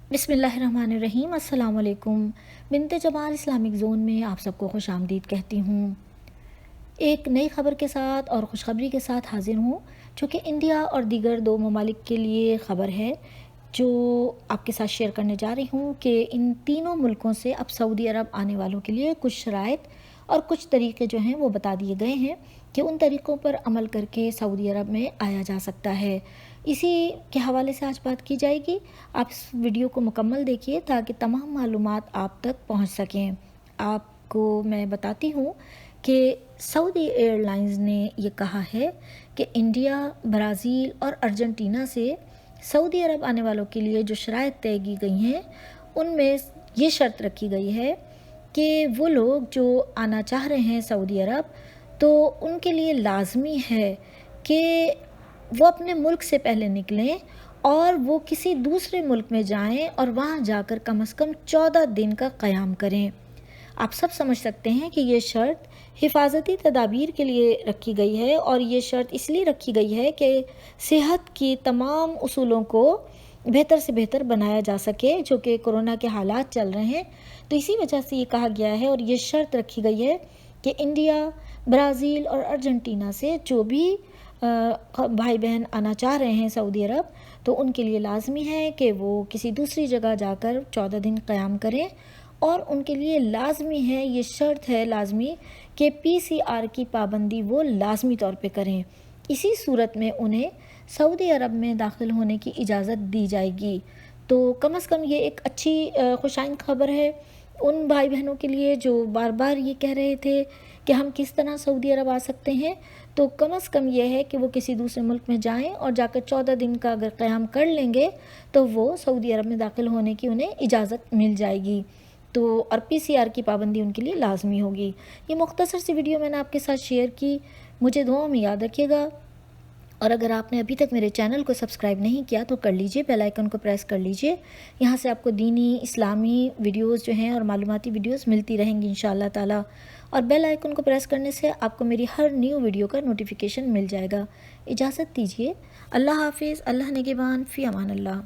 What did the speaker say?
बिस्मिल्लाहिर्रहमानिर्रहीम। अस्सलाम वालेकुम। बिनते जमाल इस्लामिक ज़ोन में आप सबको खुश आमदीद कहती हूँ। एक नई ख़बर के साथ और खुशखबरी के साथ हाज़िर हूँ, चूँकि इंडिया और दीगर दो ममालिक के लिए ख़बर है जो आपके साथ शेयर करने जा रही हूँ कि इन तीनों मुल्कों से अब सऊदी अरब आने वालों के लिए कुछ शराइत और कुछ तरीक़े जो हैं वो बता दिए गए हैं कि उन तरीक़ों पर अमल करके सऊदी अरब में आया जा सकता है। इसी के हवाले से आज बात की जाएगी। आप इस वीडियो को मुकम्मल देखिए ताकि तमाम मालूमात आप तक पहुंच सकें। आपको मैं बताती हूँ कि सऊदी एयरलाइंस ने ये कहा है कि इंडिया, ब्राज़ील और अर्जेंटीना से सऊदी अरब आने वालों के लिए जो शराइत तय की गई हैं उनमें ये शर्त रखी गई है कि वो लोग जो आना चाह रहे हैं सऊदी अरब, तो उनके लिए लाजमी है कि वो अपने मुल्क से पहले निकलें और वो किसी दूसरे मुल्क में जाएं और वहाँ जाकर कम से कम 14 दिन का क़याम करें। आप सब समझ सकते हैं कि ये शर्त हिफाजती तदाबीर के लिए रखी गई है और ये शर्त इसलिए रखी गई है कि सेहत की तमाम उसूलों को बेहतर से बेहतर बनाया जा सके, जो कि कोरोना के हालात चल रहे हैं। तो इसी वजह से ये कहा गया है और ये शर्त रखी गई है कि इंडिया, ब्राज़ील और अर्जेंटीना से जो भी भाई बहन आना चाह रहे हैं सऊदी अरब, तो उनके लिए लाजमी है कि वो किसी दूसरी जगह जाकर 14 दिन क़याम करें और उनके लिए लाजमी है, ये शर्त है लाजमी, कि PCR की पाबंदी वो लाजमी तौर पे करें। इसी सूरत में उन्हें सऊदी अरब में दाखिल होने की इजाज़त दी जाएगी। तो कम से कम ये एक अच्छी खुशाइन ख़बर है उन भाई बहनों के लिए जो बार बार ये कह रहे थे कि हम किस तरह सऊदी अरब आ सकते हैं। तो कम से कम ये है कि वो किसी दूसरे मुल्क में जाएं और जाकर 14 दिन का अगर क़याम कर लेंगे तो वो सऊदी अरब में दाखिल होने की उन्हें इजाज़त मिल जाएगी। तो और PCR की पाबंदी उनके लिए लाजमी होगी। ये मुख्तसर सी वीडियो मैंने आपके साथ शेयर की। मुझे दुआ में याद रखिएगा और अगर आपने अभी तक मेरे चैनल को सब्सक्राइब नहीं किया तो कर लीजिए, बेल आइकन को प्रेस कर लीजिए। यहाँ से आपको दीनी इस्लामी वीडियोस जो हैं और मालूमाती वीडियोस मिलती रहेंगी इंशाअल्लाह ताला। और बेल आइकन को प्रेस करने से आपको मेरी हर न्यू वीडियो का नोटिफिकेशन मिल जाएगा। इजाज़त दीजिए। अल्लाह हाफिज़। अल्लाह निगहबान। फ़ी अमान अल्लाह।